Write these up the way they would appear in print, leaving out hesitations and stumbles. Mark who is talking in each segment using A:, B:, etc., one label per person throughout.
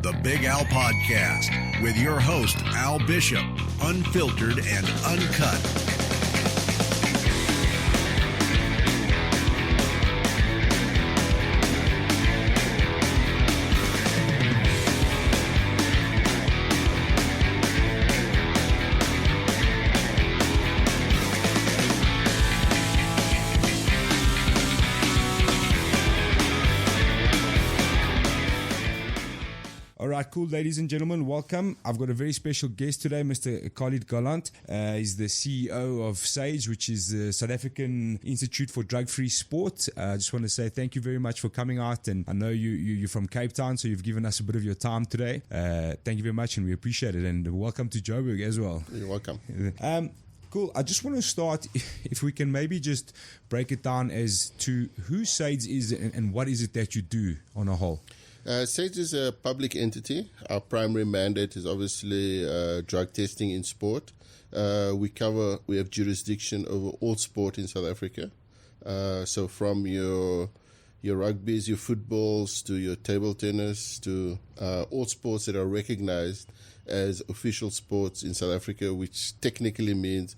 A: The Big Al Podcast with your host, Al Bishop, unfiltered and uncut.
B: All right, cool, ladies and gentlemen, welcome. I've got a very special guest today, Mr. Khalid Galant. He's the CEO of SAIDS, which is the South African Institute for Drug-Free Sport. I just want to say thank you very much for coming out. And I know you're from Cape Town, so you've given us a bit of your time today. Thank you very much, and we appreciate it. And welcome to Joburg as well.
C: You're welcome.
B: Cool. I just want to start, if we can maybe just break it down as to who SAIDS is and what is it that you do on a whole.
C: SAIDS is a public entity. Our primary mandate is obviously drug testing in sport. We have jurisdiction over all sport in South Africa. So from your rugbies, your footballs, to your table tennis, to all sports that are recognized as official sports in South Africa, which technically means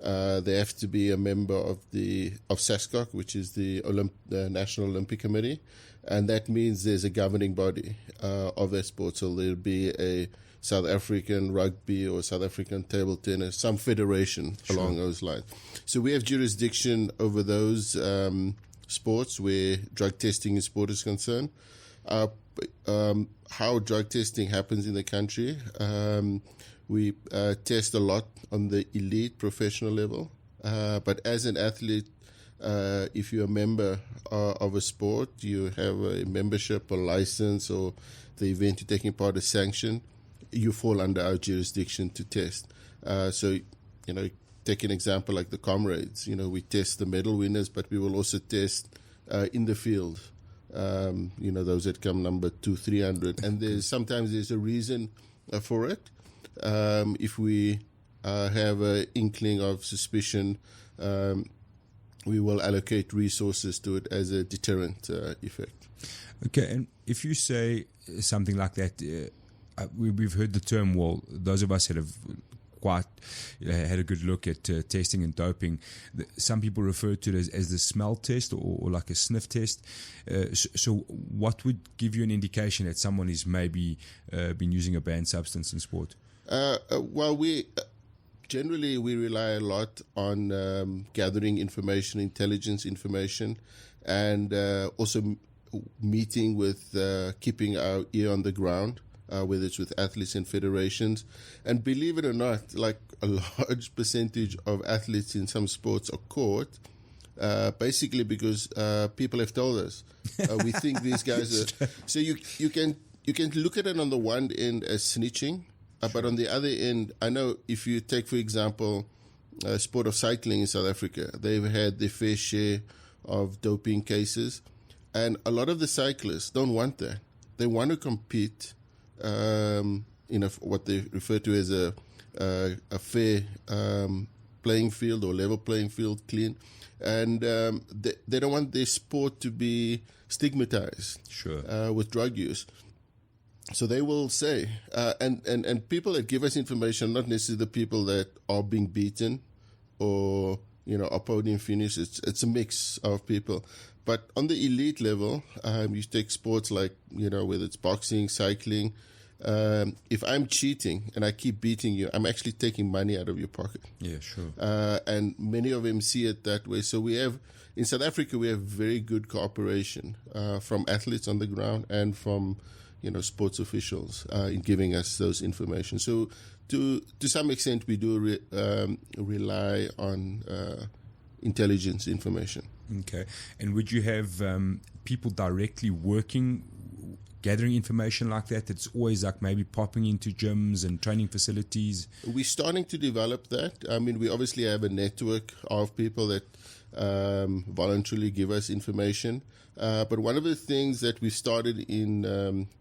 C: they have to be a member of SASCOC, which is the National Olympic Committee. And that means there's a governing body of that sport. So there'll be a South African rugby or South African table tennis, some federation along those lines. So we have jurisdiction over those sports where drug testing in sport is concerned. How drug testing happens in the country, we test a lot on the elite professional level. But as an athlete, if you're a member of a sport, you have a membership or license, or the event you're taking part is sanctioned, you fall under our jurisdiction to test. So, take an example like the Comrades. We test the medal winners, but we will also test in the field. Those that come number 200, 300. And sometimes there's a reason for it. If we have an inkling of suspicion, we will allocate resources to it as a deterrent effect.
B: Okay, and if you say something like that, we've heard the term, well, those of us that have quite had a good look at testing and doping, some people refer to it as the smell test or like a sniff test. So what would give you an indication that someone is maybe been using a banned substance in sport? Generally, we rely a lot on gathering information, intelligence information, and also meeting with keeping our ear on the ground, whether it's with athletes and federations. And believe it or not, like a large percentage of athletes in some sports are caught basically because people have told us. We think these guys are... So you can look at it on the one end as snitching, but on the other end, I know if you take, for example, sport of cycling in South Africa, they've had their fair share of doping cases. And a lot of the cyclists don't want that. They want to compete in what they refer to as a fair playing field or level playing field, clean. And they don't want their sport to be stigmatized with drug use. So they will say, and people that give us information, not necessarily the people that are being beaten or, are podium finish. It's a mix of people. But on the elite level, you take sports like, whether it's boxing, cycling. If I'm cheating and I keep beating you, I'm actually taking money out of your pocket. Yeah, sure.
C: And many of them see it that way. So in South Africa, we have very good cooperation from athletes on the ground and from sports officials in giving us those information. So to some extent, we do rely on intelligence information.
B: Okay. And would you have people directly gathering information like that? That's always like maybe popping into gyms and training facilities?
C: We're starting to develop that. I mean, we obviously have a network of people that voluntarily give us information. But one of the things that we started in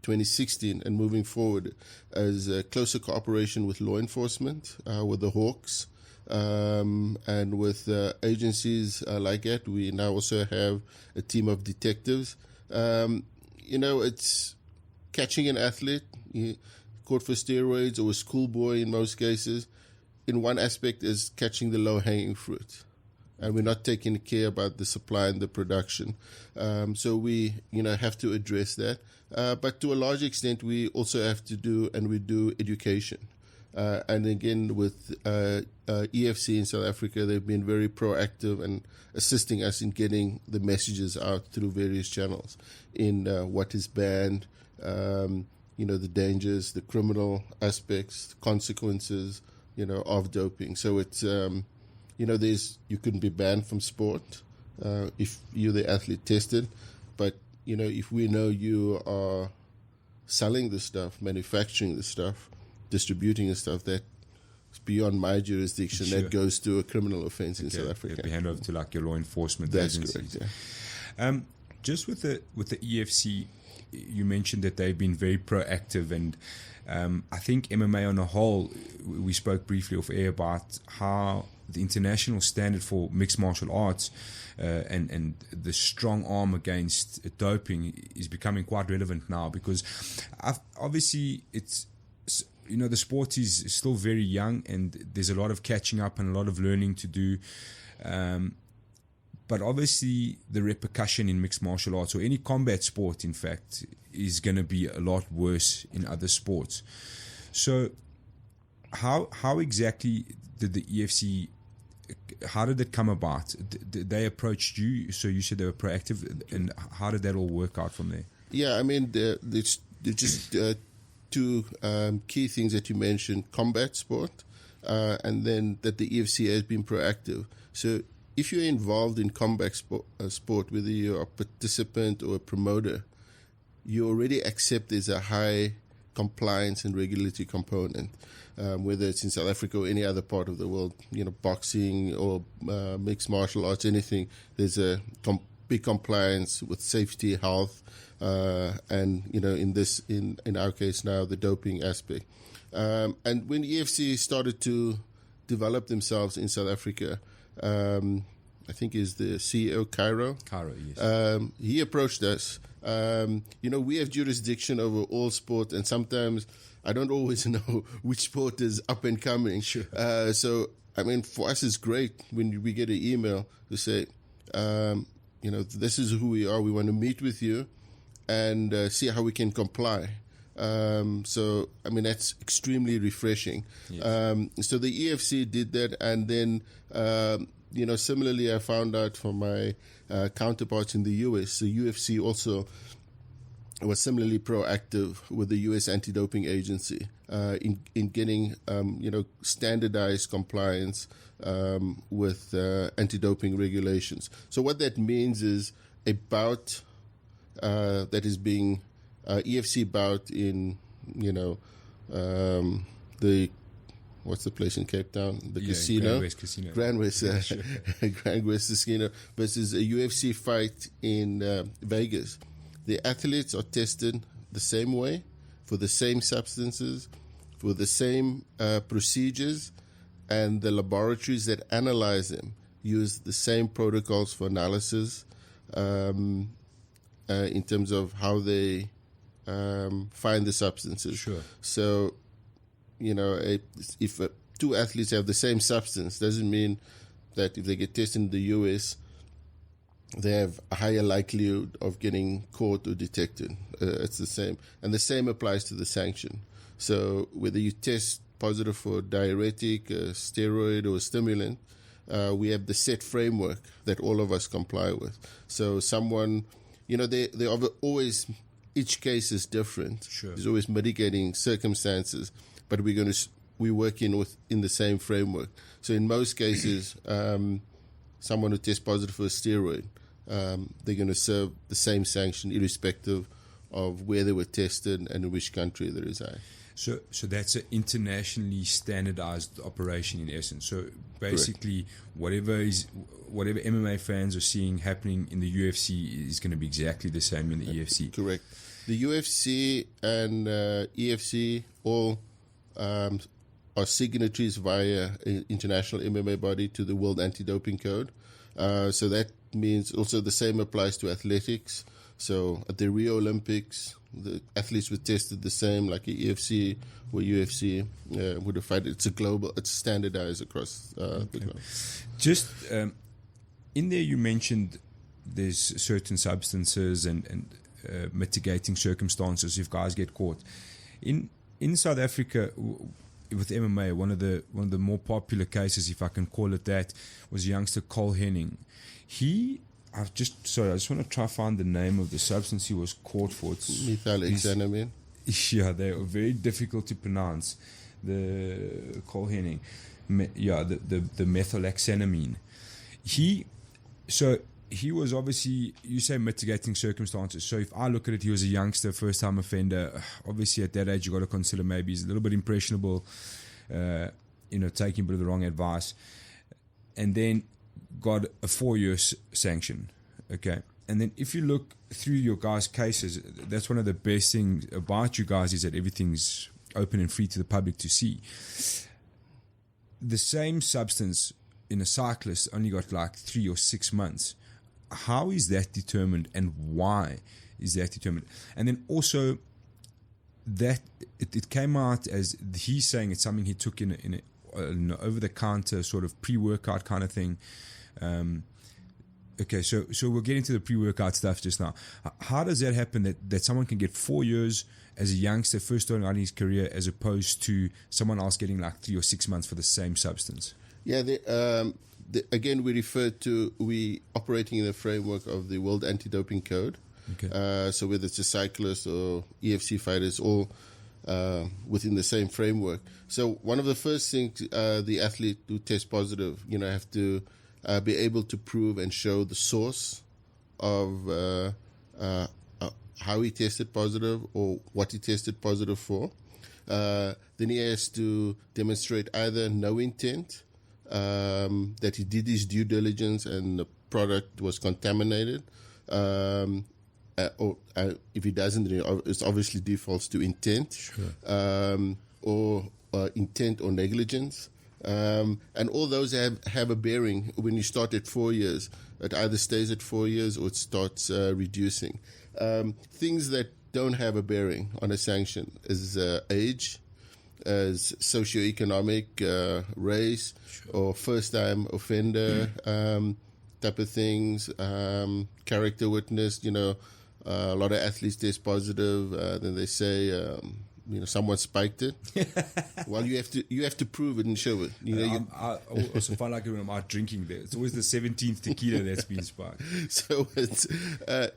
C: 2016 and moving forward is closer cooperation with law enforcement, with the Hawks, and with agencies like that. We now also have a team of detectives. It's catching an athlete,
B: caught for steroids or a schoolboy in most cases, in one aspect is catching the low-hanging fruit. And we're not taking care about the supply and the production. So we, have to address that. But to a large extent, we also have to do education. And again, with EFC in South Africa, they've been very proactive and assisting us in getting the messages out through various channels in what is banned, the dangers, the criminal aspects, the consequences, of doping. So it's, you couldn't be banned from sport if you're the athlete tested. But, if we know you are selling the stuff, manufacturing the stuff, distributing the stuff, that's beyond my jurisdiction. Sure. That goes to a criminal offense in South Africa.
D: It'd be handed over to like your law enforcement
B: That's
D: agencies.
B: Correct, yeah.
D: Just with the EFC, you mentioned that they've been very proactive, and I think MMA on a whole, we spoke briefly off air about how the international standard for mixed martial arts and the strong arm against doping is becoming quite relevant now, because obviously it's, the sport is still very young and there's a lot of catching up and a lot of learning to do. But obviously the repercussion in mixed martial arts, or any combat sport, in fact, is going to be a lot worse in other sports. So how exactly did the EFC, how did it come about? Did they approached you? So you said they were proactive, and how did that all work out from there?
B: Yeah, I mean, there's just two key things that you mentioned: combat sport, and then that the EFC has been proactive. So if you're involved in combat sport, whether you're a participant or a promoter, you already accept there's a high compliance and regulatory component, whether it's in South Africa or any other part of the world, boxing or mixed martial arts, anything. There's a big compliance with safety, health, and in our case now, the doping aspect. And when EFC started to develop themselves in South Africa, I think is the CEO, Cairo,
D: yes.
B: He approached us. We have jurisdiction over all sport, and sometimes I don't always know which sport is up and coming.
D: Sure.
B: So, I mean, for us, it's great when we get an email to say, this is who we are. We want to meet with you and see how we can comply. So, I mean, that's extremely refreshing. Yes. So the EFC did that, and then, similarly, I found out from my counterparts in the US, the UFC also was similarly proactive with the US Anti-Doping Agency in getting, standardized compliance with anti-doping regulations. So what that means is a bout that is being EFC bout in, what's the place in Cape Town? The casino?
D: Grand West Casino.
B: Grand West, Grand West Casino versus a UFC fight in Vegas. The athletes are tested the same way, for the same substances, for the same procedures, and the laboratories that analyze them use the same protocols for analysis in terms of how they find the substances.
D: Sure.
B: So, if two athletes have the same substance, doesn't mean that if they get tested in the US, they have a higher likelihood of getting caught or detected. It's the same. And the same applies to the sanction. So whether you test positive for diuretic, steroid, or stimulant, we have the set framework that all of us comply with. So someone, they are always, each case is different.
D: Sure.
B: There's always mitigating circumstances, but we work in the same framework. So in most cases, someone who tests positive for a steroid, they're going to serve the same sanction irrespective of where they were tested and in which country they reside.
D: So that's an internationally standardized operation in essence. So basically, whatever MMA fans are seeing happening in the UFC is going to be exactly the same in the EFC.
B: Correct. The UFC and EFC all are signatories via an international MMA body to the World Anti-Doping Code. So that means also the same applies to athletics. So at the Rio Olympics, the athletes were tested the same, like a EFC or UFC would have fight. It's standardized across the globe.
D: Just in there, you mentioned there's certain substances and mitigating circumstances if guys get caught. In South Africa, with MMA, one of the more popular cases, if I can call it that, was youngster Cole Henning. I just want to try find the name of the substance he was caught for. It's
B: Methylhexanamine.
D: Yeah, they are very difficult to pronounce. The Cole Henning, the methylhexanamine. He was obviously, you say mitigating circumstances. So if I look at it, he was a youngster, first time offender. Obviously at that age, you got to consider maybe he's a little bit impressionable, taking a bit of the wrong advice, and then got a 4-year sanction. Okay. And then if you look through your guys' cases, that's one of the best things about you guys is that everything's open and free to the public to see. The same substance in a cyclist only got like 3 or 6 months. How is that determined, and why is that determined? And then also that it came out as he's saying it's something he took in an over-the-counter sort of pre-workout kind of thing. Okay, so we'll get into the pre-workout stuff just now. How does that happen that someone can get 4 years as a youngster, first starting out in his career, as opposed to someone else getting like 3 or 6 months for the same substance?
B: Yeah, again, we operating in the framework of the World Anti-Doping Code.
D: Okay.
B: So whether it's a cyclist or EFC fighters, all within the same framework. So one of the first things the athlete who tests positive, have to be able to prove and show the source of how he tested positive or what he tested positive for. Then he has to demonstrate either no intent, that he did his due diligence and the product was contaminated, or if he doesn't, it obviously defaults to intent,
D: Sure.
B: or intent or negligence. And all those have a bearing when you start at 4 years. It either stays at 4 years or it starts reducing. Things that don't have a bearing on a sanction is age, as socioeconomic, race,
D: Sure.
B: or first-time offender type of things, character witness. A lot of athletes test positive, then they say, someone spiked it. Well, you have to prove it and show it.
D: I also find like when I'm out drinking there, it's always the 17th tequila that's been spiked.
B: So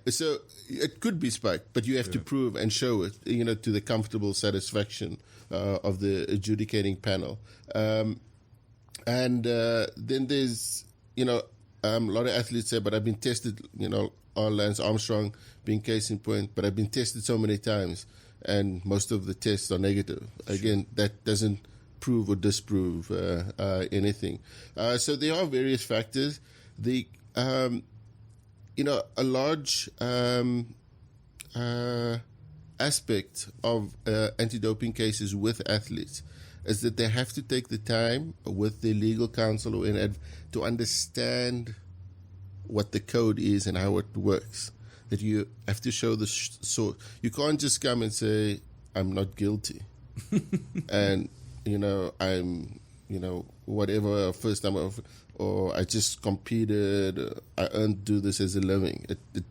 B: so it could be spiked, but you have to prove and show it, to the comfortable satisfaction of the adjudicating panel. And then there's, a lot of athletes say, but I've been tested, Lance Armstrong being case in point, but I've been tested so many times and most of the tests are negative. Again, that doesn't prove or disprove anything. So there are various factors. A large aspect of anti-doping cases with athletes is that they have to take the time with their legal counsel or to understand what the code is and how it works. That you have to show the source. You can't just come and say, I'm not guilty. And, I'm, whatever, first time, or I just competed, I earned do this as a living. It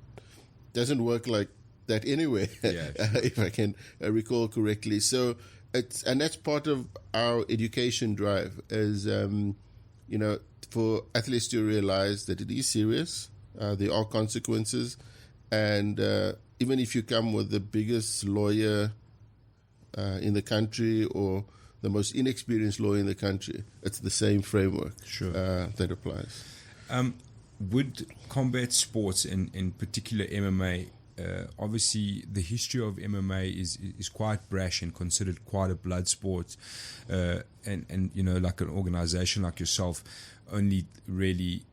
B: doesn't work like that anyway,
D: Yeah,
B: if I can recall correctly. So and that's part of our education drive is, for athletes to realize that it is serious. There are consequences. And even if you come with the biggest lawyer in the country or the most inexperienced lawyer in the country, it's the same framework that applies.
D: Would combat sports, in particular MMA, obviously the history of MMA is quite brash and considered quite a blood sport, and like an organization like yourself only really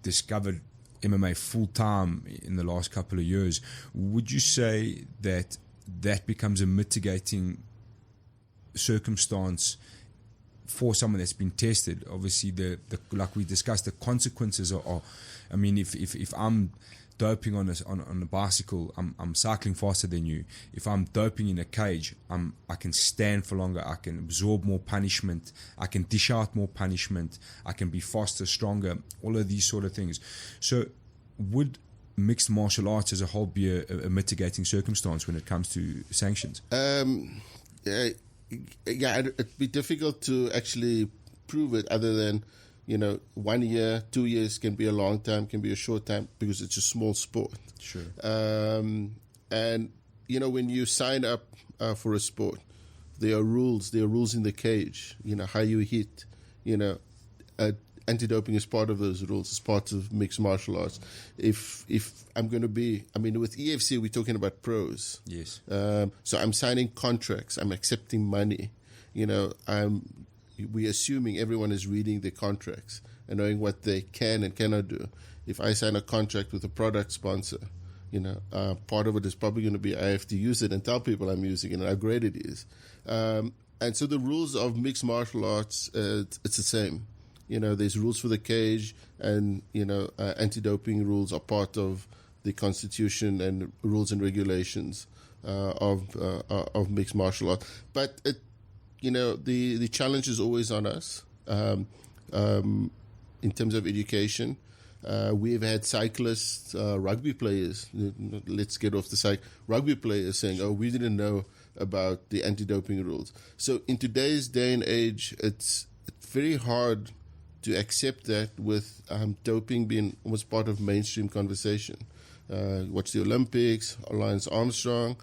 D: discovered MMA full-time in the last couple of years. Would you say that becomes a mitigating circumstance for someone that's been tested? Obviously, the like we discussed, the consequences are I mean, if I'm doping on a bicycle, I'm cycling faster than you. If I'm doping in a cage, I can stand for longer. I can absorb more punishment. I can dish out more punishment. I can be faster, stronger. All of these sort of things. So, would mixed martial arts as a whole be a mitigating circumstance when it comes to sanctions?
B: Yeah, it'd be difficult to actually prove it, other than 1 year, 2 years can be a long time, can be a short time, because it's a small sport.
D: Sure.
B: And when you sign up for a sport, there are rules. There are rules in the cage. How you hit. Anti-doping is part of those rules. It's part of mixed martial arts. If I'm going to be, with EFC, we're talking about pros.
D: Yes.
B: So I'm signing contracts. I'm accepting money. We're assuming everyone is reading the contracts and knowing what they can and cannot do. If I sign a contract with a product sponsor, part of it is probably going to be I have to use it and tell people I'm using it and how great it is. And so the rules of mixed martial arts, it's the same. There's rules for the cage, and anti-doping rules are part of the constitution and rules and regulations of mixed martial arts. But the challenge is always on us in terms of education. We've had cyclists, rugby players. Let's get off the rugby players saying, "Oh, we didn't know about the anti-doping rules." So in today's day and age, it's very hard to accept that, with doping being almost part of mainstream conversation. Watch the Olympics, Lance Armstrong.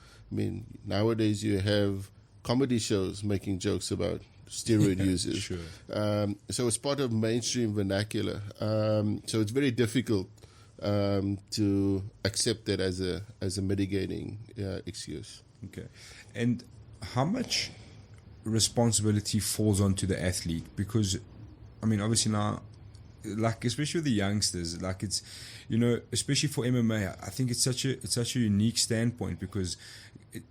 B: Nowadays you have comedy shows making jokes about steroid users.
D: Sure.
B: So it's part of mainstream vernacular. So it's very difficult to accept that as a mitigating excuse.
D: Okay. And how much responsibility falls onto the athlete? Because obviously now, especially with the youngsters, it's, especially for MMA, I think it's such a unique standpoint, because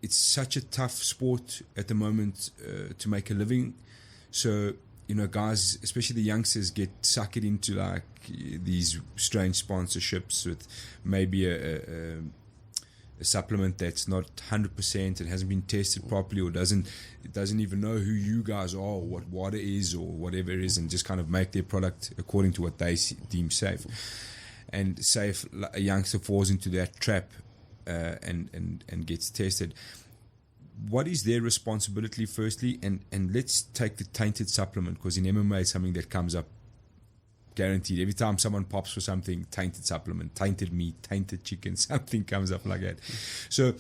D: it's such a tough sport at the moment to make a living. So, guys, especially the youngsters, get suckered into these strange sponsorships with maybe a supplement that's not 100%, it hasn't been tested properly, or doesn't even know who you guys are, or what water is, or whatever it is, and just kind of make their product according to what they deem safe. And say if a youngster falls into that trap and gets tested, what is their responsibility firstly? And let's take the tainted supplement, because in MMA it's something that comes up guaranteed. Every time someone pops for something, tainted supplement, tainted meat, tainted chicken, something comes up like that. So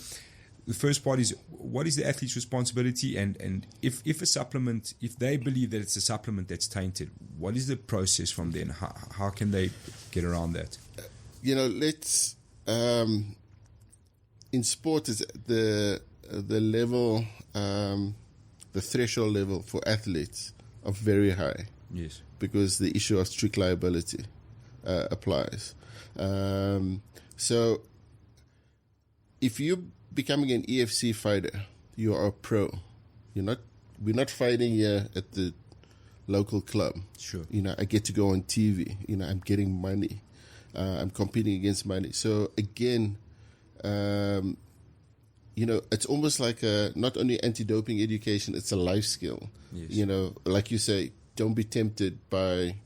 D: the first part is, what is the athlete's responsibility? And if a supplement, if they believe that it's a supplement that's tainted, what is the process from there? And how can they get around that?
B: Let's in sport, is the level, the threshold level for athletes are very high.
D: Yes.
B: Because the issue of strict liability applies. So if you're becoming an EFC fighter, you are a pro. We're not fighting here at the local club.
D: Sure.
B: I get to go on TV. I'm getting money. I'm competing against money. So again, it's almost like not only anti-doping education, it's a life skill.
D: Yes.
B: Like you say, don't be tempted by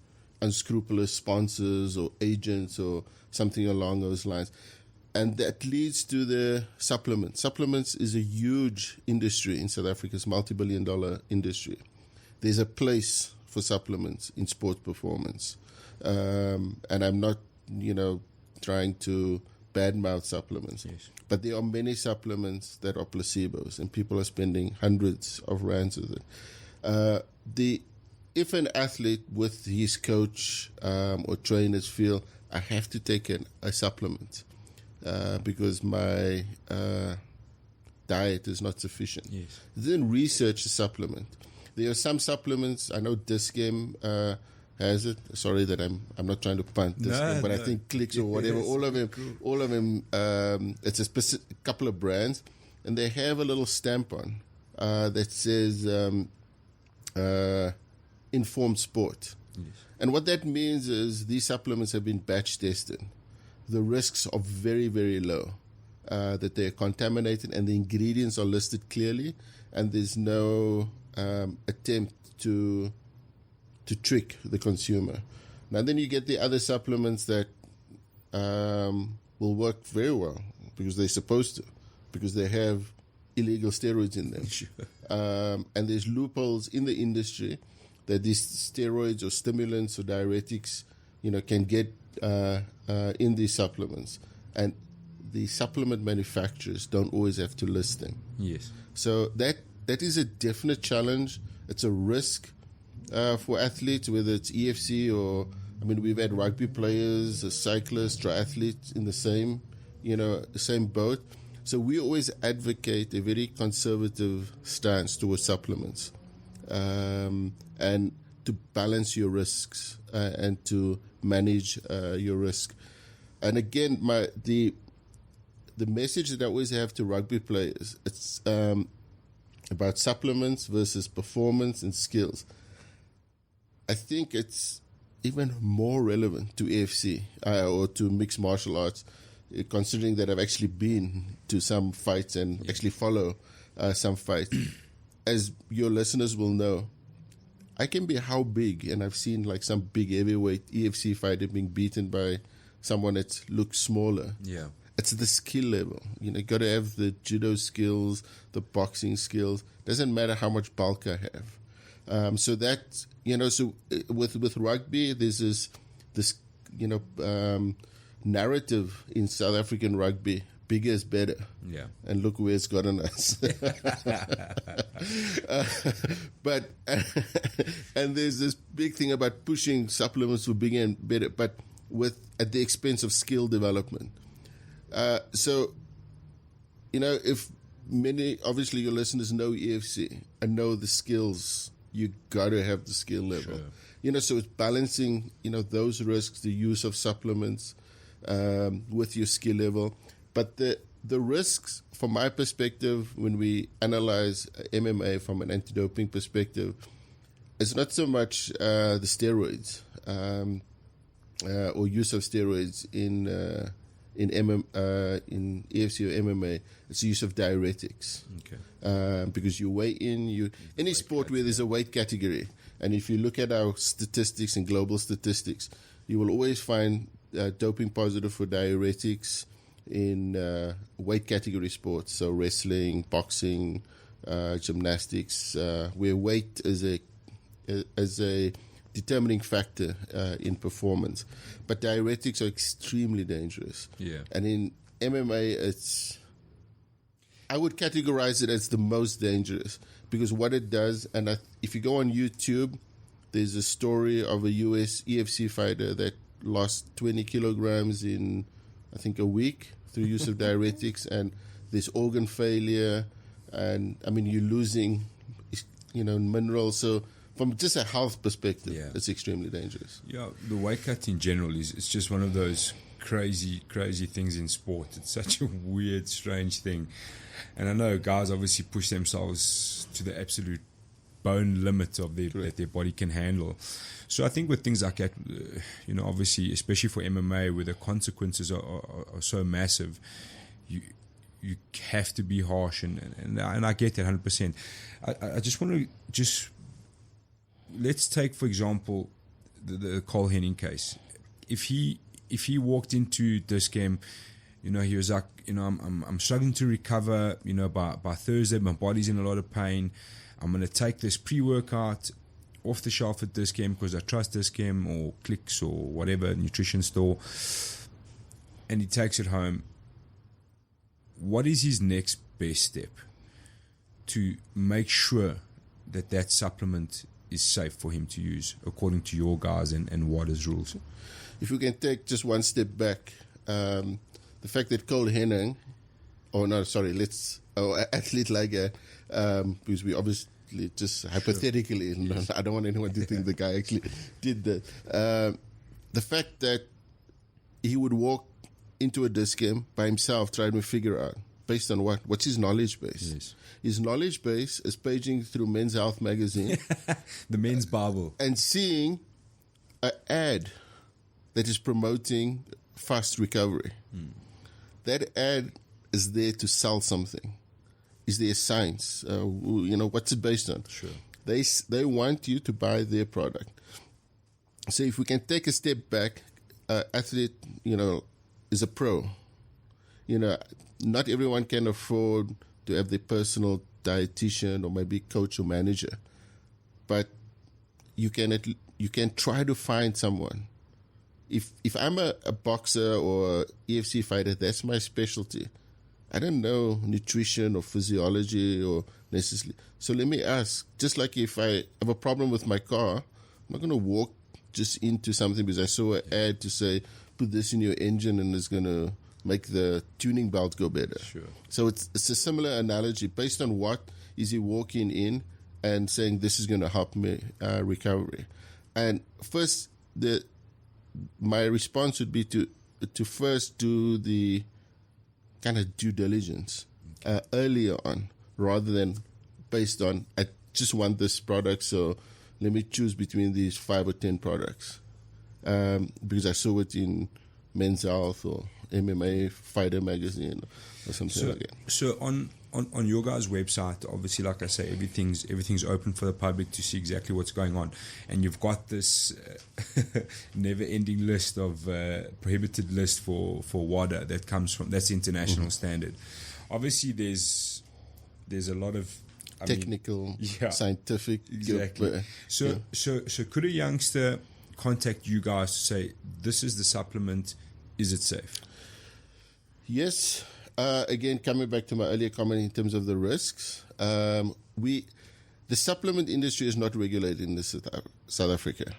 B: unscrupulous sponsors or agents or something along those lines. And that leads to the supplements. Supplements is a huge industry in South Africa. It's a multi-billion-dollar industry. There's a place for supplements in sports performance. And I'm not, trying to badmouth supplements.
D: Yes.
B: But there are many supplements that are placebos, and people are spending hundreds of rands with it. If an athlete with his coach or trainers feel, I have to take a supplement because my diet is not sufficient,
D: yes,
B: then research the supplement. There are some supplements, I know Dischem has it. Sorry that I'm not trying to punt Dischem, but I think Clicks or whatever, all of them, it's a specific couple of brands, and they have a little stamp on that says informed sport.
D: yes.
B: And what that means is these supplements have been batch tested. the risks are very, very low, that they're contaminated and the ingredients are listed clearly, and there's no attempt to trick the consumer. Now then you get the other supplements that will work very well because they're supposed to, because they have illegal steroids in them.
D: Sure.
B: And there's loopholes in the industry that these steroids or stimulants or diuretics, can get in these supplements. And the supplement manufacturers don't always have to list them.
D: Yes.
B: So that is a definite challenge. It's a risk for athletes, whether it's EFC or, we've had rugby players, cyclists, triathletes in the same boat. So we always advocate a very conservative stance towards supplements, and to balance your risks and to manage your risk. And again, the message that I always have to rugby players, it's about supplements versus performance and skills. I think it's even more relevant to AFC or to mixed martial arts, considering that I've actually been to some fights and actually follow some fights. As your listeners will know, I can be how big, and I've seen like some big heavyweight EFC fighter being beaten by someone that looks smaller.
D: Yeah.
B: It's the skill level. You got to have the judo skills, the boxing skills. Doesn't matter how much bulk I have. So that, so with rugby, there's this narrative in South African rugby, bigger is better.
D: Yeah.
B: And look where it's gotten us. But and there's this big thing about pushing supplements for bigger and better, but at the expense of skill development. So, if obviously your listeners know EFC and know the skills, you got to have the skill level. Sure. So it's balancing, those risks, the use of supplements with your skill level. But the risks, from my perspective, when we analyze MMA from an anti-doping perspective, it's not so much the steroids or use of steroids in AFC or MMA. It's the use of diuretics. Okay. Because you weigh in any sport where there's a weight category, and if you look at our statistics and global statistics, you will always find doping positive for diuretics in weight category sports, so wrestling, boxing, gymnastics, where weight is a determining factor in performance. But diuretics are extremely dangerous.
D: Yeah.
B: And in MMA, I would categorize it as the most dangerous, because what it does, and if you go on YouTube, there's a story of a US EFC fighter that lost 20 kilograms in, I think, a week through use of diuretics, and there's organ failure, and you're losing, minerals. So from just a health perspective, it's extremely dangerous.
D: Yeah, the weight cut in general it's just one of those crazy things in sport. It's such a weird, strange thing. And I know guys obviously push themselves to the absolute bone limit of that their body can handle. So I think with things like that, obviously, especially for MMA, where the consequences are so massive, you have to be harsh, and I get that 100%. I just want to let's take, for example, the Cole Henning case. If he walked into this game, he was like, I'm struggling to recover. By Thursday, my body's in a lot of pain. I'm going to take this pre-workout off the shelf at this game because I trust this game or Clicks or whatever nutrition store, and he takes it home. What is his next best step to make sure that supplement is safe for him to use according to your guys and WADA's rules?
B: If we can take just one step back, the fact that Cole Henning, athlete like that, because we obviously just hypothetically, yes. I don't want anyone to think the guy actually did that. The fact that he would walk into a disc game by himself, trying to figure out based on what's his knowledge base.
D: Yes.
B: His knowledge base is paging through Men's Health magazine,
D: the Men's Bible,
B: and seeing an ad that is promoting fast recovery. That ad is there to sell something. Is there science? What's it based on?
D: Sure.
B: They want you to buy their product. So if we can take a step back, athlete, is a pro. Not everyone can afford to have their personal dietitian or maybe coach or manager, but you can try to find someone. If I'm a boxer or EFC fighter, that's my specialty. I don't know nutrition or physiology or necessarily. So let me ask, just like if I have a problem with my car, I'm not going to walk just into something because I saw an ad to say, put this in your engine and it's going to make the tuning belt go better.
D: Sure.
B: So it's a similar analogy. Based on what is he walking in and saying, this is going to help me recovery? And first, my response would be to first do the kind of due diligence earlier on, rather than based on, I just want this product, so let me choose between these 5 or 10 products. Because I saw it in Men's Health or MMA Fighter magazine or something like that.
D: So on your guys' website, obviously, like I say, everything's open for the public to see exactly what's going on, and you've got this never-ending list of prohibited list for WADA that's international standard. Obviously, there's a lot of
B: technical, scientific.
D: Exactly. So could a youngster contact you guys to say, this is the supplement, is it safe?
B: Yes. Again, coming back to my earlier comment in terms of the risks, the supplement industry is not regulated in South Africa.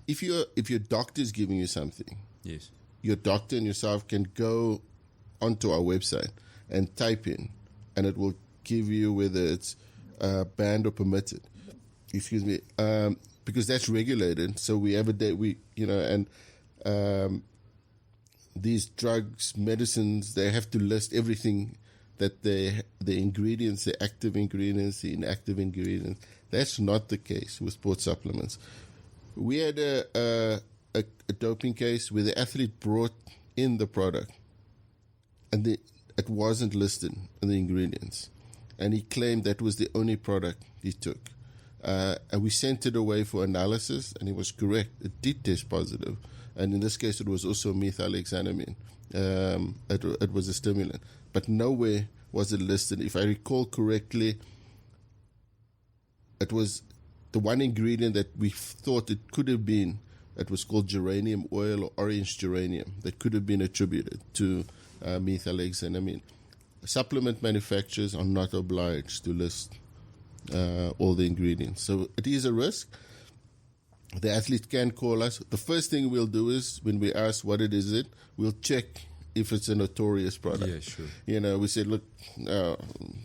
B: If your doctor is giving you something,
D: yes,
B: your doctor and yourself can go onto our website and type in, and it will give you whether it's banned or permitted. Excuse me, because that's regulated. So we have a day, these drugs, medicines, they have to list everything that the ingredients, the active ingredients, the inactive ingredients. That's not the case with sports supplements. We had a doping case where the athlete brought in the product and it wasn't listed in the ingredients. And he claimed that was the only product he took. And we sent it away for analysis, and he was correct. It did test positive. And in this case, it was also methylhexanamine. It was a stimulant. But nowhere was it listed. If I recall correctly, it was the one ingredient that we thought it could have been. It was called geranium oil or orange geranium that could have been attributed to methylhexanamine. Supplement manufacturers are not obliged to list all the ingredients. So it is a risk. The athlete can call us. The first thing we'll do is, when we ask what it is, we'll check if it's a notorious product.
D: Yeah, sure.
B: We said, look,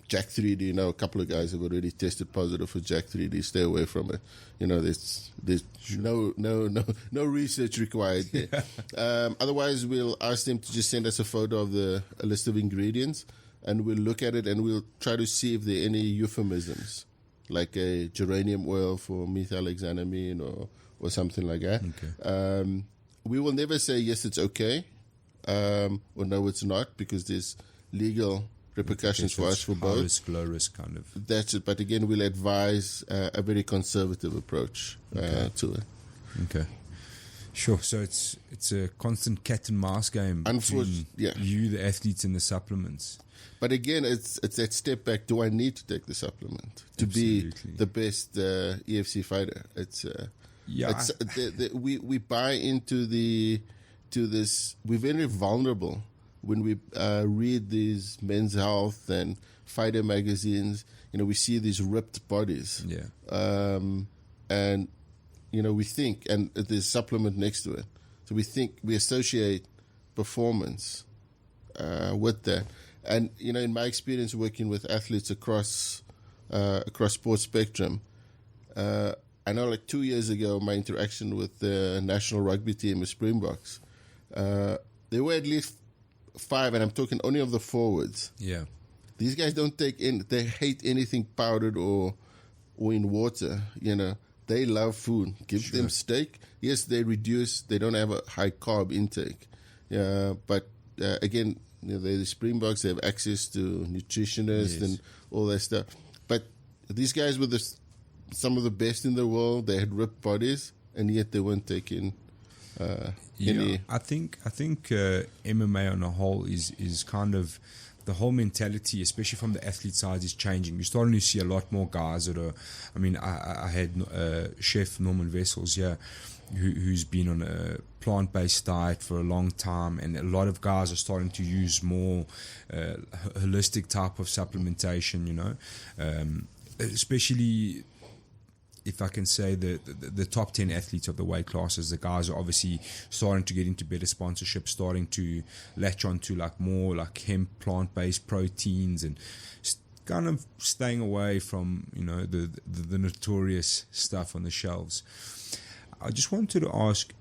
B: Jack 3D, a couple of guys have already tested positive for Jack 3D. Stay away from it. There's sure. no research required there. Otherwise, we'll ask them to just send us a photo of a list of ingredients, and we'll look at it and we'll try to see if there are any euphemisms, like a geranium oil for methylhexanamine or something like that.
D: Okay.
B: We will never say, yes, it's okay, or no, it's not, because there's legal repercussions for us for both.
D: High risk, low risk kind of.
B: That's it. But again, we'll advise a very conservative approach to it.
D: Okay. Sure. So it's a constant cat and mouse game between you, the athletes, and the supplements.
B: But again, it's that step back. Do I need to take the supplement to be the best EFC fighter? We buy into this. We're very vulnerable when we read these Men's Health and fighter magazines. We see these ripped bodies.
D: Yeah.
B: And we think, and there's supplement next to it. So we associate performance with that. And, in my experience working with athletes across sports spectrum, I know like 2 years ago, my interaction with the national rugby team, the Springboks, there were at least 5, and I'm talking only of the forwards.
D: Yeah.
B: These guys don't take in, they hate anything powdered or in water, They love food. Give them steak. Yes, they don't have a high carb intake. But again, the Springboks, they have access to nutritionists and all that stuff. But these guys were some of the best in the world. They had ripped bodies, and yet they weren't taking any.
D: I think MMA on a whole is kind of the whole mentality, especially from the athlete side, is changing. You're starting to see a lot more guys that are. I mean, I had Chef Norman Vessels here, who's been on a plant-based diet for a long time, and a lot of guys are starting to use more holistic type of supplementation. Especially, if I can say, the top 10 athletes of the weight classes, the guys are obviously starting to get into better sponsorship, starting to latch on to like more like hemp plant-based proteins, and kind of staying away from the notorious stuff on the shelves. I just wanted to ask,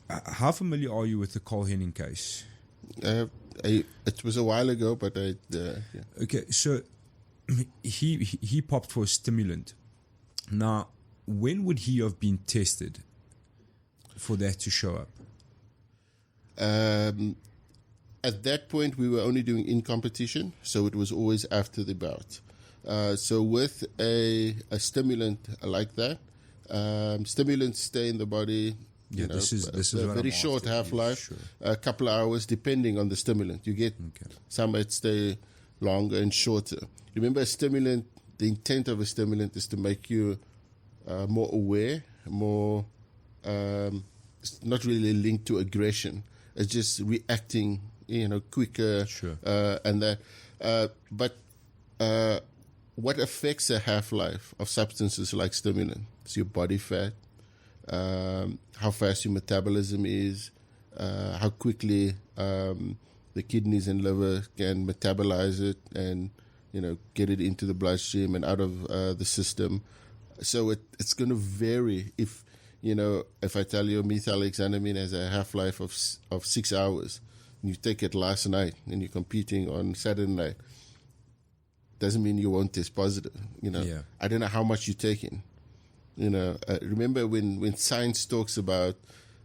D: how familiar are you with the Cole Henning case?
B: It was a while ago, but yeah.
D: Okay, so he popped for a stimulant. Now, when would he have been tested for that to show up?
B: At that point, we were only doing in competition, so it was always after the bout. So with a stimulant like that, stimulants stay in the body.
D: This is
B: a very short half-life,
D: sure.
B: A couple of hours, depending on the stimulant. You get some that stay longer and shorter. Remember, a stimulant, the intent of a stimulant is to make you more aware, more. It's not really linked to aggression. It's just reacting, quicker,
D: sure.
B: And that. But what affects the half-life of substances like stimulant? It's your body fat, how fast your metabolism is, how quickly the kidneys and liver can metabolize it and get it into the bloodstream and out of the system. So it's going to vary. If I tell you methylhexanamine has a half-life of 6 hours, and you take it last night and you're competing on Saturday night, doesn't mean you won't test positive. I don't know how much you're taking. Remember when science talks about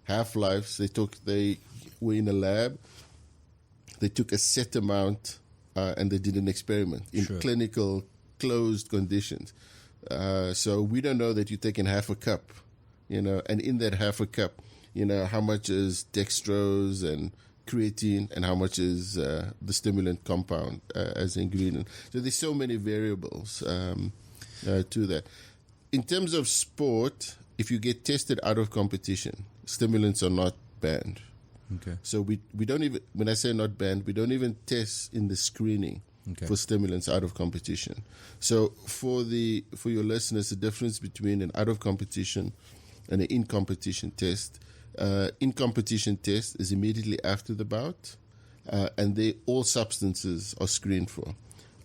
B: half-lives, they were in a lab, they took a set amount and they did an experiment in clinical closed conditions. So we don't know that you're taking half a cup, and in that half a cup, how much is dextrose and creatine and how much is the stimulant compound as an ingredient. So there's so many variables to that. In terms of sport, if you get tested out of competition, stimulants are not banned.
D: Okay.
B: So we don't even, when I say not banned, we don't even test in the screening for stimulants out of competition. So for your listeners, the difference between an out of competition and an in competition test. In competition test is immediately after the bout, and all substances are screened for.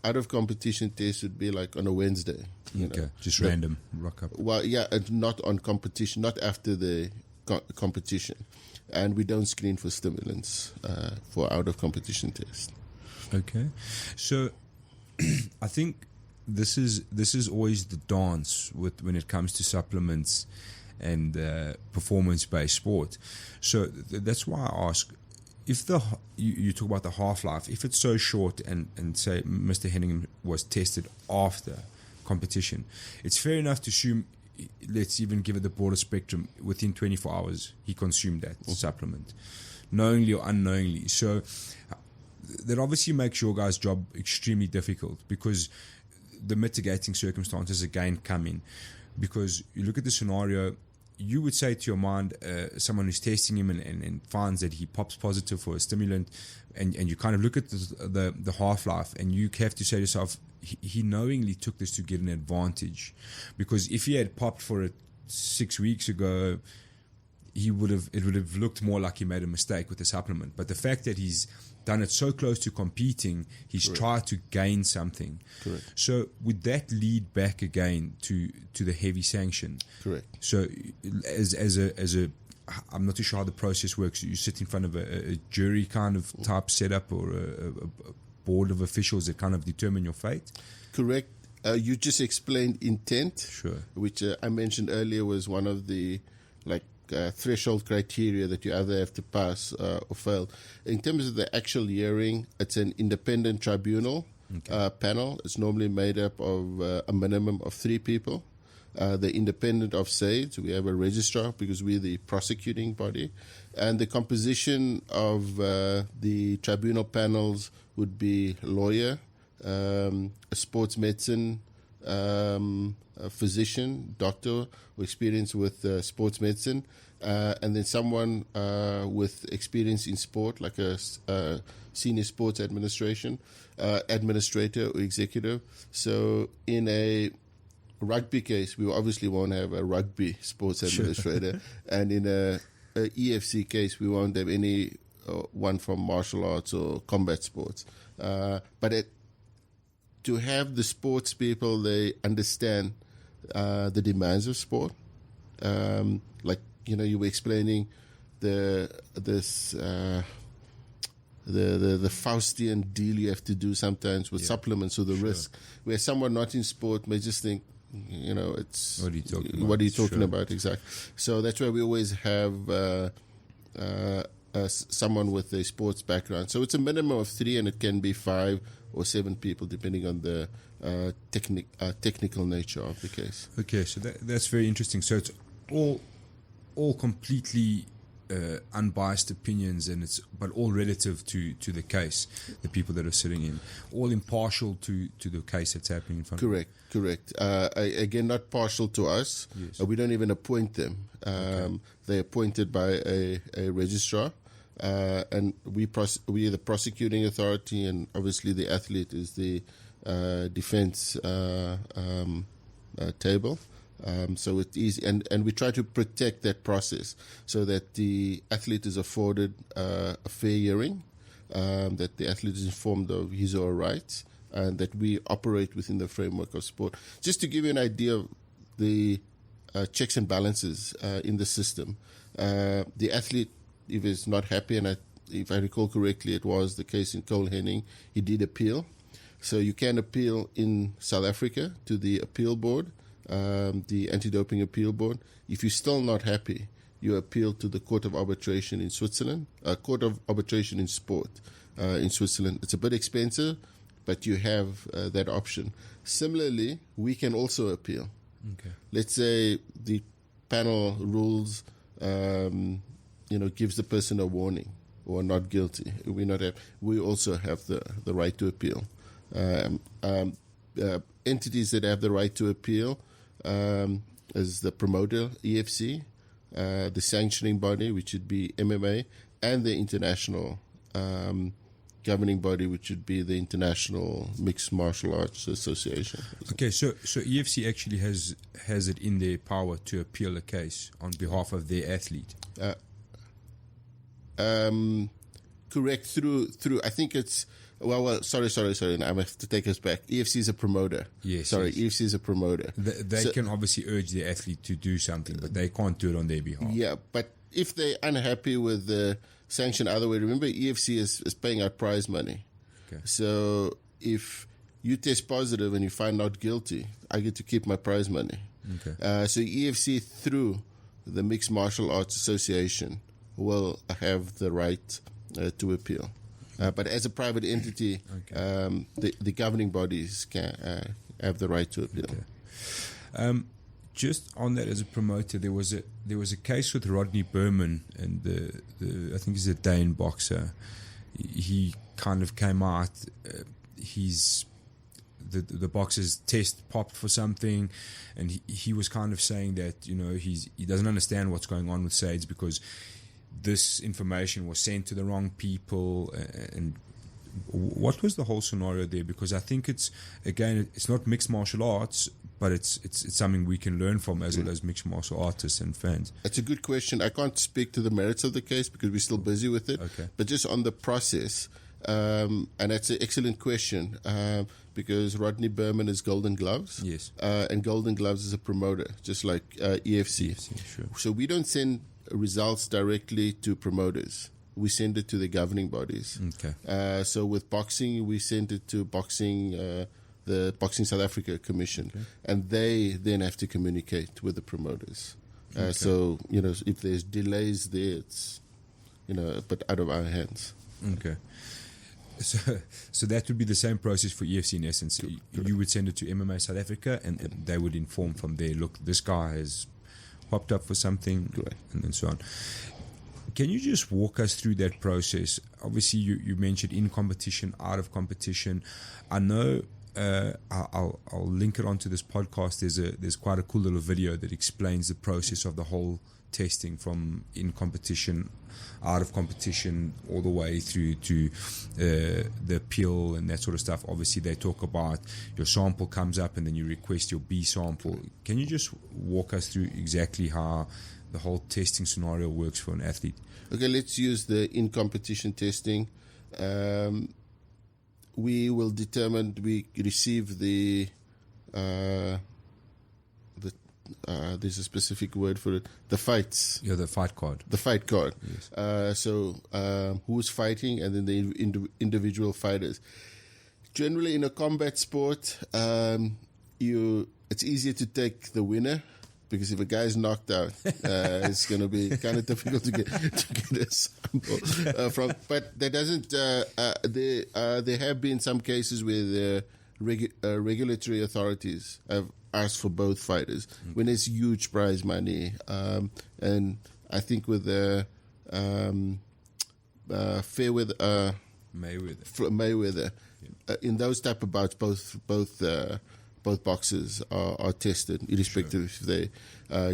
B: Out of competition test would be like on a Wednesday.
D: Just random rock up.
B: Well, yeah, and not on competition, not after the competition, and we don't screen for stimulants for out of competition test.
D: Okay, so I think this is always the dance when it comes to supplements and performance-based sport. So that's why I ask, if you talk about the half-life, if it's so short and say Mr. Henning was tested after competition, it's fair enough to assume, let's even give it the broader spectrum, within 24 hours he consumed that supplement, knowingly or unknowingly. So that obviously makes your guys' job extremely difficult, because the mitigating circumstances again come in. Because you look at the scenario, you would say to your mind, someone who's testing him and finds that he pops positive for a stimulant, and you kind of look at the half-life, and you have to say to yourself, he knowingly took this to get an advantage. Because if he had popped for it 6 weeks ago, it would have looked more like he made a mistake with the supplement. But the fact that he's done it so close to competing, he's tried to gain something.
B: Correct.
D: So would that lead back again to the heavy sanction?
B: Correct.
D: So as a I'm not too sure how the process works. You sit in front of a jury kind of type setup, or a board of officials that kind of determine your fate?
B: Correct. You just explained intent,
D: Sure.
B: which I mentioned earlier was one of the threshold criteria that you either have to pass or fail. In terms of the actual hearing, it's an independent tribunal panel. It's normally made up of a minimum of 3 people. They're independent of SAIDS. We have a registrar because we're the prosecuting body. And the composition of the tribunal panels would be lawyer, a sports medicine, a physician, doctor, or experience with sports medicine, and then someone with experience in sport, like a senior sports administrator or executive. So in a rugby case, we obviously won't have a rugby sports administrator, and in a EFC case, we won't have any one from martial arts or combat sports. But to have the sports people, they understand the demands of sport. Like, you were explaining the Faustian deal you have to do sometimes with supplements or the risk, where someone not in sport may just think, it's what are you talking about exactly. So that's why we always have someone with a sports background. So it's a minimum of 3, and it can be 5 or 7 people depending on the technical nature of the case.
D: Okay, so that's very interesting. So it's all completely unbiased opinions, but all relative to the case, the people that are sitting in, all impartial to the case that's happening in front of them.
B: Correct. Again, not partial to us.
D: Yes.
B: We don't even appoint them. They're appointed by a registrar, and we are the prosecuting authority, and obviously the athlete is the defense table. So it's easy, and we try to protect that process so that the athlete is afforded a fair hearing, that the athlete is informed of his or her rights, and that we operate within the framework of sport. Just to give you an idea of the checks and balances in the system, the athlete, if he's not happy, and if I recall correctly, it was the case in Cole Henning, he did appeal. So you can appeal in South Africa to the appeal board, the Anti-Doping Appeal Board. If you're still not happy, you appeal to the Court of Arbitration in Switzerland, Court of Arbitration in Sport in Switzerland. It's a bit expensive, but you have that option. Similarly, we can also appeal.
D: Okay.
B: Let's say the panel rules, gives the person a warning or not guilty. We also have the right to appeal. Entities that have the right to appeal is the promoter, EFC, the sanctioning body, which would be MMA, and the international governing body, which would be the International Mixed Martial Arts Association.
D: Okay, so EFC actually has it in their power to appeal a case on behalf of their athlete.
B: Correct. Through. I think it's. Well, sorry. I have to take us back. EFC is a promoter.
D: Yes.
B: Sorry, EFC is a promoter.
D: They can obviously urge the athlete to do something, but they can't do it on their behalf.
B: Yeah, but if they're unhappy with the sanction either way, remember EFC is paying out prize money.
D: Okay.
B: So if you test positive and you find not guilty, I get to keep my prize money.
D: Okay.
B: So EFC, through the Mixed Martial Arts Association, will have the right to appeal. But as a private entity, the governing bodies can have the right to appeal.
D: Okay. Just on that, as a promoter, there was a case with Rodney Berman, and the I think he's a Dane boxer. He kind of came out. The boxer's test popped for something, and he was kind of saying that he doesn't understand what's going on with SAIDS because this information was sent to the wrong people. And what was the whole scenario there? Because I think it's not mixed martial arts, but it's something we can learn from as well as mixed martial artists and fans.
B: That's a good question. I can't speak to the merits of the case because we're still busy with it.
D: Okay.
B: But just on the process, and that's an excellent question because Rodney Berman is Golden Gloves.
D: Yes.
B: And Golden Gloves is a promoter, just like EFC.
D: Sure.
B: So we don't send results directly to promoters. We send it to the governing bodies.
D: Okay.
B: So with boxing, we send it to the Boxing South Africa Commission, and they then have to communicate with the promoters. So, if there's delays there, it's, a bit out of our hands.
D: Okay. So that would be the same process for EFC in essence. You would send it to MMA South Africa, and they would inform from there, look, this guy has popped up for something, and so on. Can you just walk us through that process? Obviously, you mentioned in competition, out of competition. I know I'll link it onto this podcast. There's quite a cool little video that explains the process of the whole testing from in competition, out of competition, all the way through to the appeal and that sort of stuff. Obviously, they talk about your sample comes up and then you request your B sample. Can you just walk us through exactly how the whole testing scenario works for an athlete?
B: Okay, let's use the in-competition testing. We will determine, we receive there's a specific word for it, the fights.
D: Yeah, the fight card.
B: The fight card.
D: Yes.
B: Who's fighting, and then the individual fighters. Generally, in a combat sport, it's easier to take the winner, because if a guy's knocked out, it's going to be kind of difficult to get a sample from. But that doesn't. There have been some cases where the regulatory authorities have asked for both fighters when there's huge prize money, and I think with the Mayweather, in those type of bouts, both boxers are tested, irrespective if they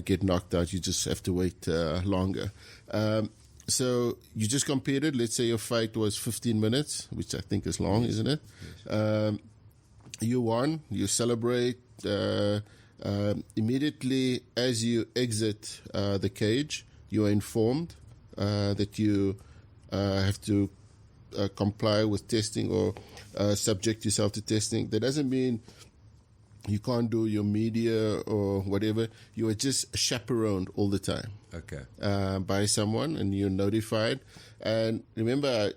B: get knocked out. You just have to wait longer. So you just competed. Let's say your fight was 15 minutes, which I think is long, isn't it? Yes. You won. You celebrate. Immediately as you exit the cage, you are informed that you have to comply with testing or subject yourself to testing. That doesn't mean you can't do your media or whatever. You are just chaperoned all the time.
D: Okay.
B: By someone, and you're notified. And remember,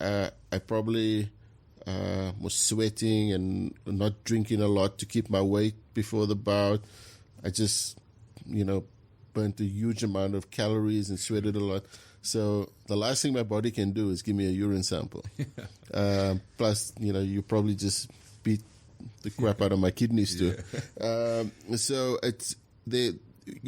B: I probably was sweating and not drinking a lot to keep my weight before the bout. I just, burnt a huge amount of calories and sweated a lot. So the last thing my body can do is give me a urine sample. Plus, you probably just beat the crap out of my kidneys too. So it's we're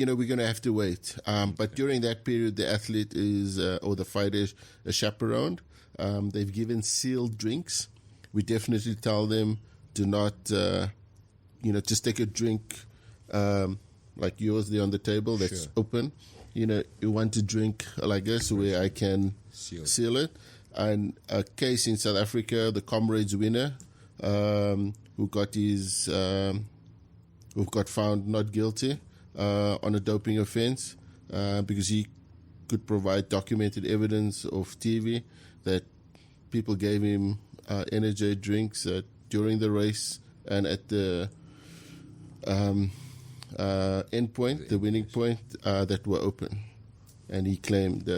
B: going to have to wait. But during that period, the athlete is or the fighter is chaperoned. They've given sealed drinks. We definitely tell them, do not, just take a drink like yours there on the table that's open. You want to drink like this where I can seal it. And a case in South Africa, the Comrades winner, who got found not guilty on a doping offense because he could provide documented evidence of TV that people gave him energy drinks during the race and at the end point, the winning point, that were open. And he claimed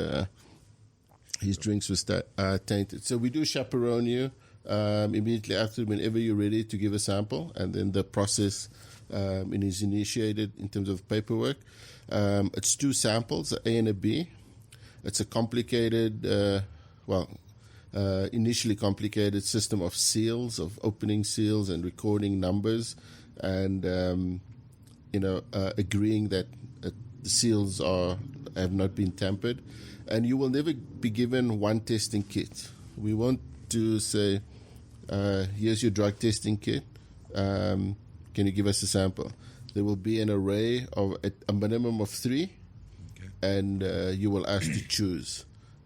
B: his drinks was tainted. So we do chaperone you immediately after, whenever you're ready to give a sample, and then the process is initiated in terms of paperwork. It's 2 samples, A and a B. It's a complicated, initially complicated system of seals, of opening seals and recording numbers, and agreeing that the seals have not been tampered. And you will never be given one testing kit. We want to say, here's your drug testing kit. Can you give us a sample? There will be an array of a minimum of 3, and you will ask to choose.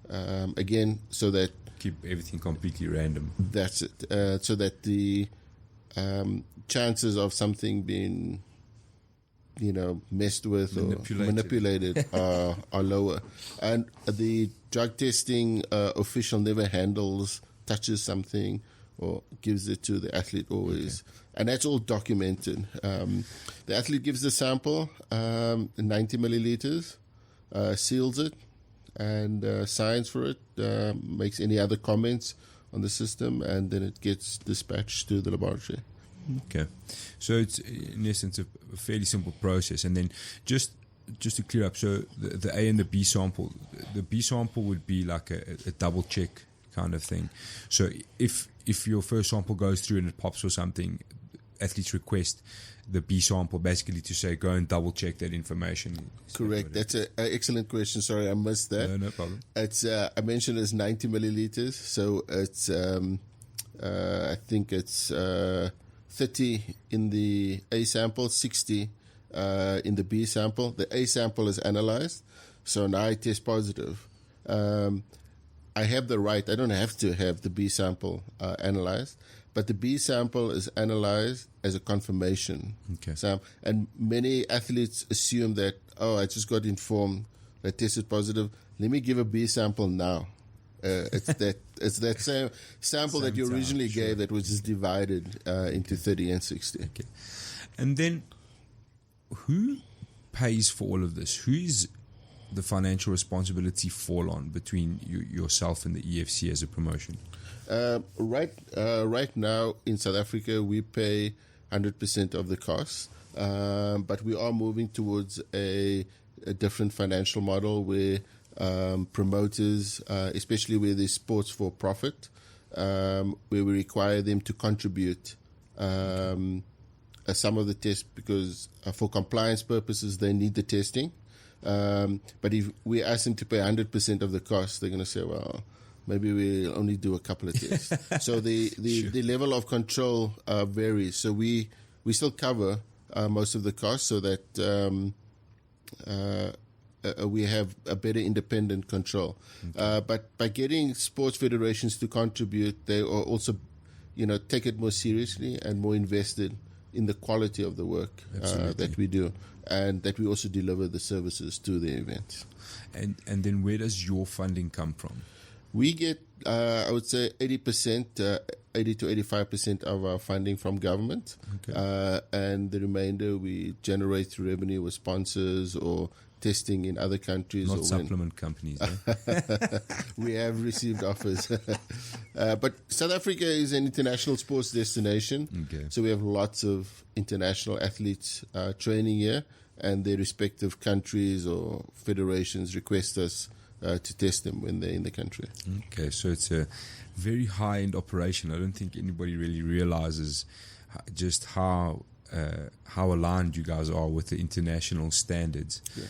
B: Again, so that
D: keep everything completely random.
B: That's it. So that the chances of something being messed with or manipulated are lower. And the drug testing official never touches something or gives it to the athlete always. Okay. And that's all documented. The athlete gives the sample, 90 milliliters, seals it, and signs for it, makes any other comments on the system, and then it gets dispatched to the laboratory.
D: Okay. So it's, in essence, a fairly simple process. And then just just to clear up, so the A and the B sample, the B sample would be like a double check kind of thing. So if your first sample goes through and it pops or something, athletes request the B sample basically to say go and double check that information.
B: Correct. That's an excellent question. Sorry, I missed that.
D: No problem.
B: It's I mentioned it's 90 milliliters, so it's I think it's 30 in the A sample, 60 in the B sample. The A sample is analyzed, so now I test positive. I have the right. I don't have to have the B sample analyzed, but the B sample is analyzed as a confirmation.
D: Okay.
B: And many athletes assume that, I just got informed, I tested positive. Let me give a B sample now. It's that same sample that you originally gave that was just divided into 30 and 60.
D: Okay. And then who pays for all of this? Who is the financial responsibility fall on between yourself and the EFC as a promotion?
B: Right now in South Africa, we pay 100% of the costs, but we are moving towards a different financial model where promoters, especially where there's sports for profit, where we require them to contribute some of the tests because for compliance purposes they need the testing. But if we ask them to pay 100% of the cost, they're going to say, well, maybe we'll only do a couple of tests. So the level of control varies. So we still cover most of the costs so that we have a better independent control. Okay. But by getting sports federations to contribute, they are also, take it more seriously and more invested in the quality of the work that we do, and that we also deliver the services to the events.
D: And then where does your funding come from?
B: We get, I would say, 80%, 80 to 85% of our funding from government, okay. And the remainder we generate through revenue with sponsors or testing in other countries.
D: Not supplement companies. Eh?
B: We have received offers. But South Africa is an international sports destination.
D: Okay.
B: So we have lots of international athletes training here, and their respective countries or federations request us to test them when they're in the country.
D: Okay, so it's a very high-end operation. I don't think anybody really realizes just how aligned you guys are with the international standards.
B: Yeah.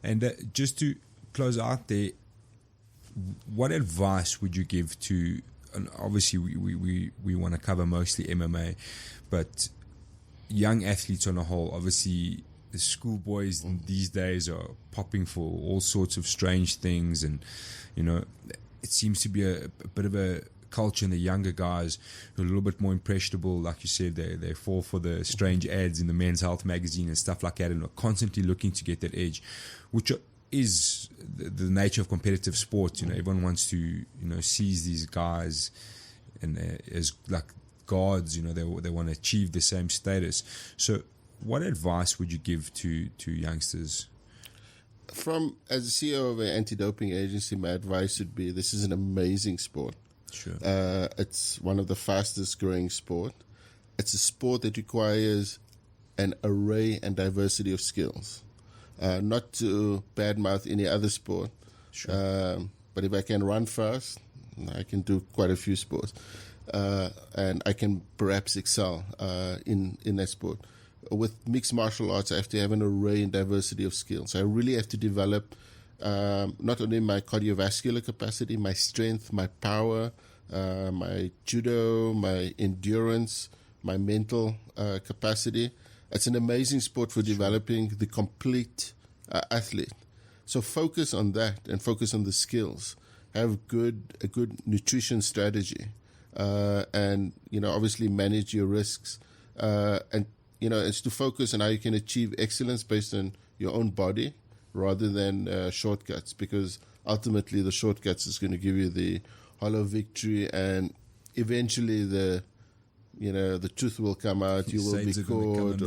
D: And just to close out there, what advice would you give to, and obviously we want to cover mostly MMA, but young athletes on a whole, obviously the schoolboys these days are popping for all sorts of strange things, and it seems to be a bit of a culture in the younger guys who are a little bit more impressionable. Like you said, they fall for the strange ads in the Men's Health magazine and stuff like that, and are constantly looking to get that edge, which is the nature of competitive sports. Everyone wants to seize these guys and as like gods. They want to achieve the same status. So what advice would you give to youngsters?
B: As a CEO of an anti-doping agency, my advice would be, this is an amazing sport.
D: Sure.
B: It's one of the fastest growing sport. It's a sport that requires an array and diversity of skills. Not to badmouth any other sport,
D: sure.
B: But if I can run fast, I can do quite a few sports. And I can perhaps excel in that sport. With mixed martial arts, I have to have an array and diversity of skills. I really have to develop not only my cardiovascular capacity, my strength, my power, my judo, my endurance, my mental capacity. It's an amazing sport for developing the complete athlete. So focus on that and focus on the skills. Have a good nutrition strategy, and obviously manage your risks. And it's to focus on how you can achieve excellence based on your own body rather than shortcuts, because ultimately the shortcuts is going to give you the hollow victory, and eventually the truth will come out. You will be caught,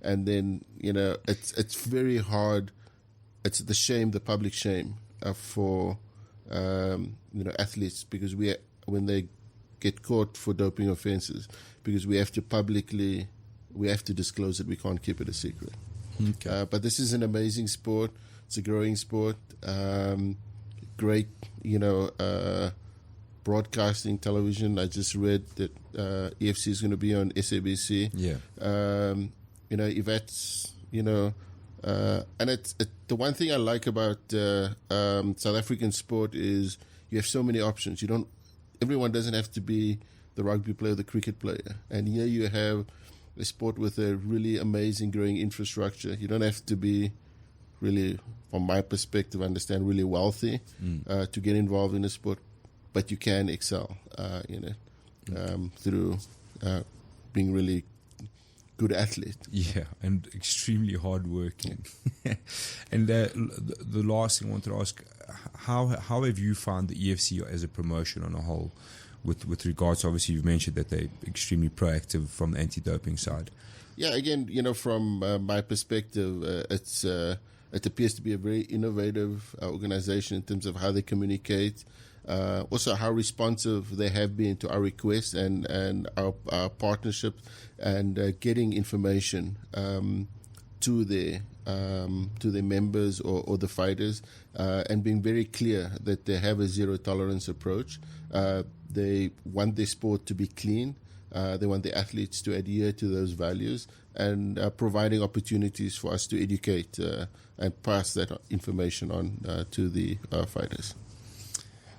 B: and then it's very hard. It's the public shame for athletes, because when they get caught for doping offenses, because we have to disclose it. We can't keep it a secret.
D: Okay.
B: But this is an amazing sport. It's a growing sport. Great, broadcasting television. I just read that EFC is going to be on SABC.
D: Yeah.
B: If that's, and the one thing I like about South African sport is you have so many options. Everyone doesn't have to be the rugby player, the cricket player. And here you have a sport with a really amazing growing infrastructure. You don't have to be really, from my perspective, really wealthy to get involved in a sport, but you can excel through being really good athlete.
D: Yeah, and extremely hardworking. And the last thing I want to ask, how have you found the EFC as a promotion on a whole, with regards, obviously you've mentioned that they're extremely proactive from the anti-doping side.
B: Yeah, again, from my perspective, it appears to be a very innovative organization in terms of how they communicate, also how responsive they have been to our requests and our partnership, and getting information to their members or the fighters, and being very clear that they have a zero tolerance approach. They want their sport to be clean. They want the athletes to adhere to those values, and providing opportunities for us to educate and pass that information on to the fighters.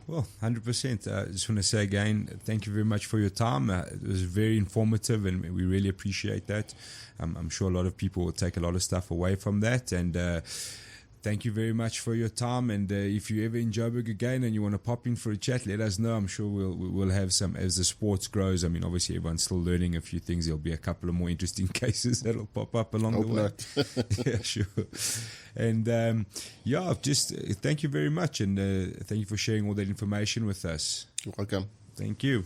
D: Well, 100%. I just want to say again, thank you very much for your time. It was very informative, and we really appreciate that. I'm sure a lot of people will take a lot of stuff away from that, and thank you very much for your time. And if you ever in Joburg again and you want to pop in for a chat, let us know. I'm sure we'll have some as the sports grows. I mean, obviously everyone's still learning a few things. There'll be a couple of more interesting cases that'll pop up along the way. Yeah, sure. And just thank you very much, and thank you for sharing all that information with us.
B: You're welcome.
D: Thank you.